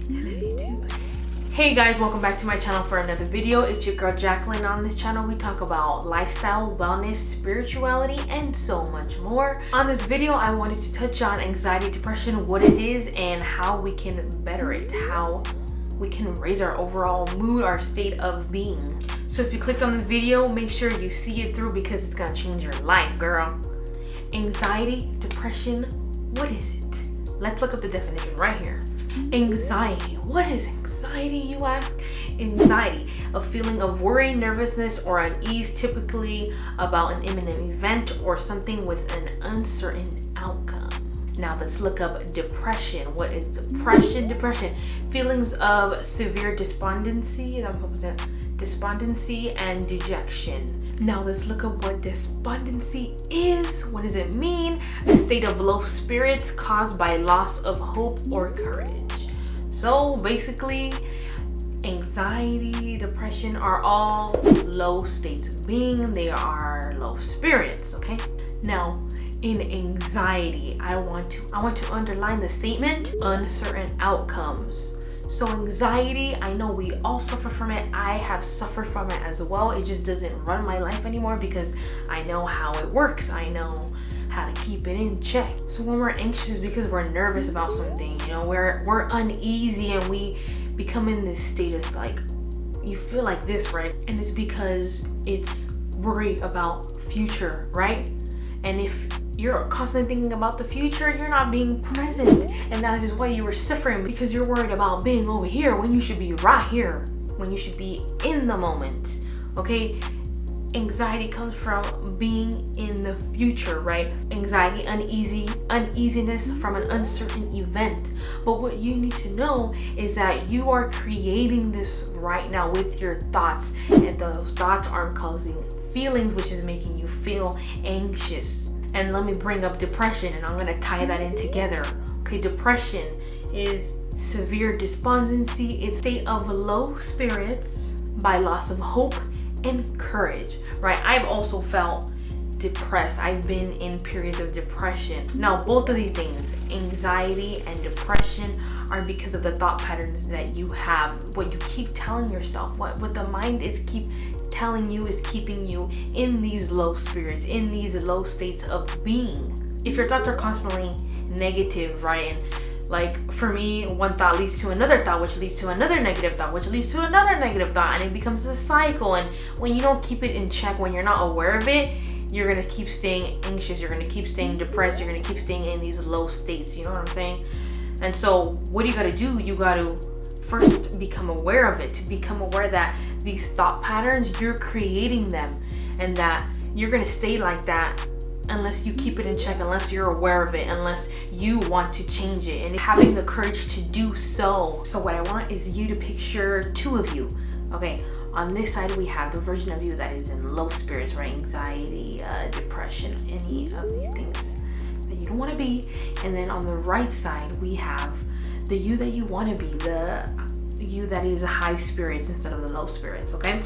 Hello YouTube. Hey guys, welcome back to my channel for another video. It's your girl Jacqueline. On this channel we talk about lifestyle, wellness, spirituality, and so much more. On this video I wanted to touch on anxiety, depression, what it is and how we can better it, how we can raise our overall mood, our state of being. So if you clicked on this video, make sure you see it through because it's gonna change your life, girl. Anxiety, depression, what is it? Let's look up the definition right here. Anxiety. What is anxiety, you ask? Anxiety, a feeling of worry, nervousness, or unease, typically about an imminent event or something with an uncertain outcome. Now let's look up depression. What is depression? Depression, feelings of severe despondency and dejection. Now let's look up what despondency is. What does it mean? A state of low spirits caused by loss of hope or courage. So basically, anxiety, depression are all low states of being. They are low spirits, okay? Now, in anxiety, I want to underline the statement uncertain outcomes. So anxiety, I know we all suffer from it. I have suffered from it as well. It just doesn't run my life anymore because I know how it works. I know how to keep it in check. So when we're anxious because we're nervous about something, you know, we're uneasy and we become in this state of like, you feel like this, right? And it's because it's worry about future, right? And if you're constantly thinking about the future, you're not being present, and that is why you were suffering, because you're worried about being over here when you should be right here, when you should be in the moment. Okay, anxiety comes from being in the future, right? Anxiety, uneasiness from an uncertain event. But what you need to know is that you are creating this right now with your thoughts, and those thoughts are causing feelings, which is making you feel anxious. And let me bring up depression, and I'm going to tie that in together. Okay, depression is severe despondency. It's a state of low spirits by loss of hope and courage, right? I've also felt depressed. I've been in periods of depression. Now, both of these things, anxiety and depression, are because of the thought patterns that you have, what you keep telling yourself, what the mind is keep telling you is keeping you in these low spirits, in these low states of being. If your thoughts are constantly negative, right? And like for me, one thought leads to another thought, which leads to another negative thought, which leads to another negative thought, and it becomes a cycle. And when you don't keep it in check, when you're not aware of it, you're gonna keep staying anxious, you're gonna keep staying depressed, you're gonna keep staying in these low states, you know what I'm saying? And so what do you gotta do? You gotta first become aware of it, to become aware that these thought patterns, you're creating them, and that you're gonna stay like that unless you keep it in check, unless you're aware of it, unless you want to change it and having the courage to do so. So what I want is you to picture two of you. Okay, on this side we have the version of you that is in low spirits, right? Anxiety, depression, any of these things that you don't want to be. And then on the right side we have the you that you want to be, the you that is a high spirits instead of the low spirits. Okay,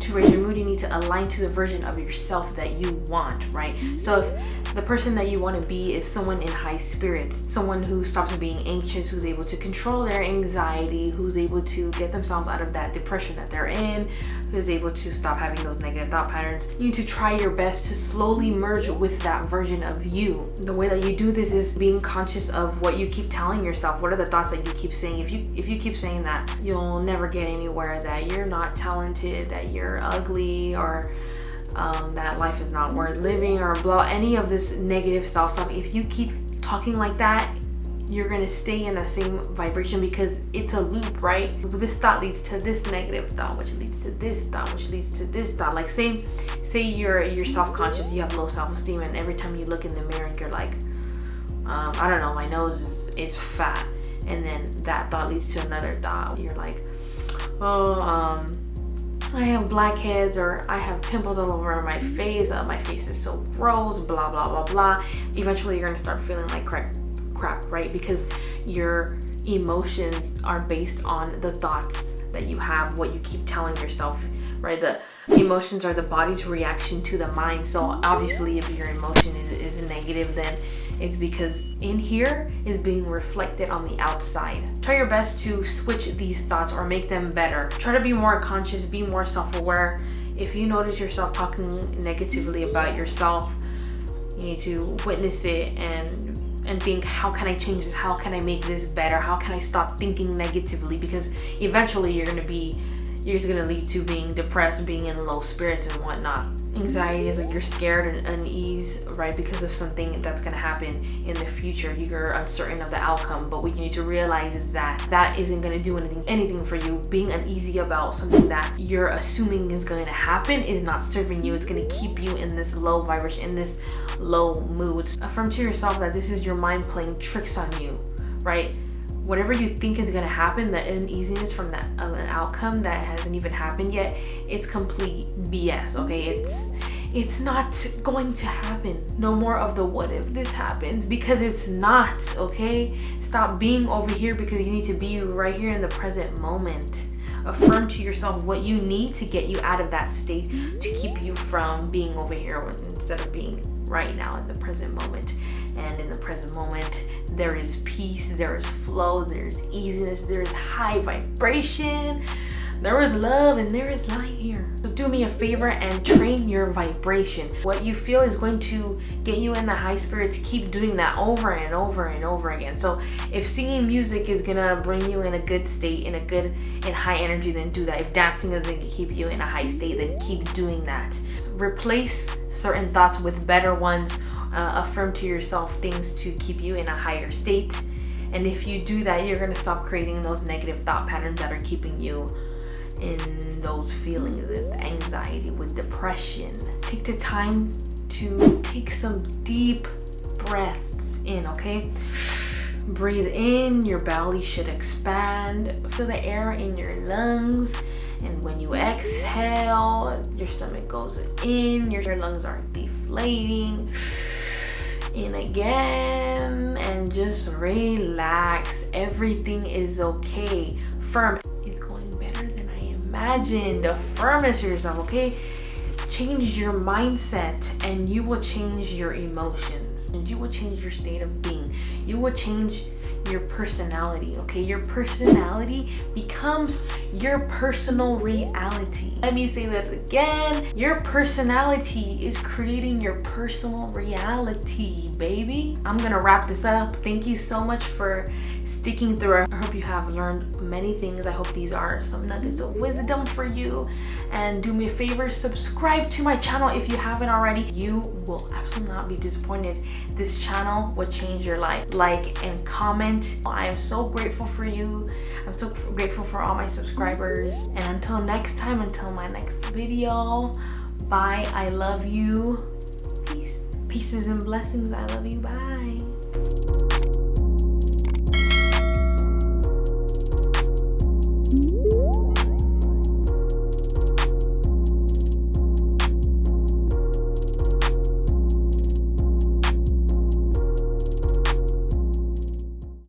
to raise your mood, you need to align to the version of yourself that you want, right? So if the person that you want to be is someone in high spirits, someone who stops being anxious, who's able to control their anxiety, who's able to get themselves out of that depression that they're in, who's able to stop having those negative thought patterns, you need to try your best to slowly merge with that version of you. The way that you do this is being conscious of what you keep telling yourself. What are the thoughts that you keep saying? If you keep saying that you'll never get anywhere, that you're not talented, that you're ugly, or that life is not worth living, or blah, any of this negative self-talk, if you keep talking like that, you're gonna stay in the same vibration because it's a loop, right? This thought leads to this negative thought, which leads to this thought, which leads to this thought. Like say you're self-conscious, you have low self-esteem, and every time you look in the mirror you're like, I don't know, my nose is fat, and then that thought leads to another thought. You're like, oh, I have blackheads, or I have pimples all over my face is so gross, blah blah blah blah. Eventually you're gonna start feeling like crap, right? Because your emotions are based on the thoughts that you have, what you keep telling yourself, right? The emotions are the body's reaction to the mind. So obviously if your emotion is negative, then is because in here is being reflected on the outside. Try your best to switch these thoughts or make them better. Try to be more conscious, be more self-aware. If you notice yourself talking negatively about yourself, you need to witness it and think, how can I change this? How can I make this better? How can I stop thinking negatively? Because eventually you're gonna lead to being depressed, being in low spirits and whatnot. Anxiety is like you're scared and unease, right? Because of something that's gonna happen in the future. You're uncertain of the outcome, but what you need to realize is that that isn't gonna do anything for you. Being uneasy about something that you're assuming is going to happen is not serving you. It's gonna keep you in this low vibration, in this low mood. Affirm to yourself that this is your mind playing tricks on you, right? Whatever you think is going to happen, the uneasiness from that an outcome that hasn't even happened yet, it's complete BS, okay? It's not going to happen. No more of the what if this happens, because it's not, okay? Stop being over here because you need to be right here in the present moment. Affirm to yourself what you need to get you out of that state, to keep you from being over here instead of being right now in the present moment. And in the present moment, there is peace, there is flow, there's easiness, there is high vibration, there is love, and there is light here. So do me a favor and train your vibration. What you feel is going to get you in the high spirits, keep doing that over and over and over again. So if singing music is gonna bring you in a good state, in high energy, then do that. If dancing is gonna keep you in a high state, then keep doing that. Replace certain thoughts with better ones. Affirm to yourself things to keep you in a higher state. And if you do that, you're going to stop creating those negative thought patterns that are keeping you in those feelings of anxiety, with depression. Take the time to take some deep breaths in, okay? Breathe in, your belly should expand. Feel the air in your lungs. And when you exhale, your stomach goes in, your lungs are deflating. In again, and just relax. Everything is okay. Affirm, it's going better than I imagined. Affirm this to yourself, okay? Change your mindset and you will change your emotions, and you will change your state of being. You will change your personality, okay? Your personality becomes your personal reality. Let me say that again. Your personality is creating your personal reality, baby. I'm gonna wrap this up. Thank you so much for sticking through. I hope you have learned many things. I hope these are some nuggets of wisdom for you. And do me a favor, subscribe to my channel if you haven't already. You will absolutely not be disappointed. This channel will change your life. Like and comment. I am so grateful for you. I'm so grateful for all my subscribers. And until next time, until my next video, bye. I love you. Peace. Pieces and blessings. I love you. Bye.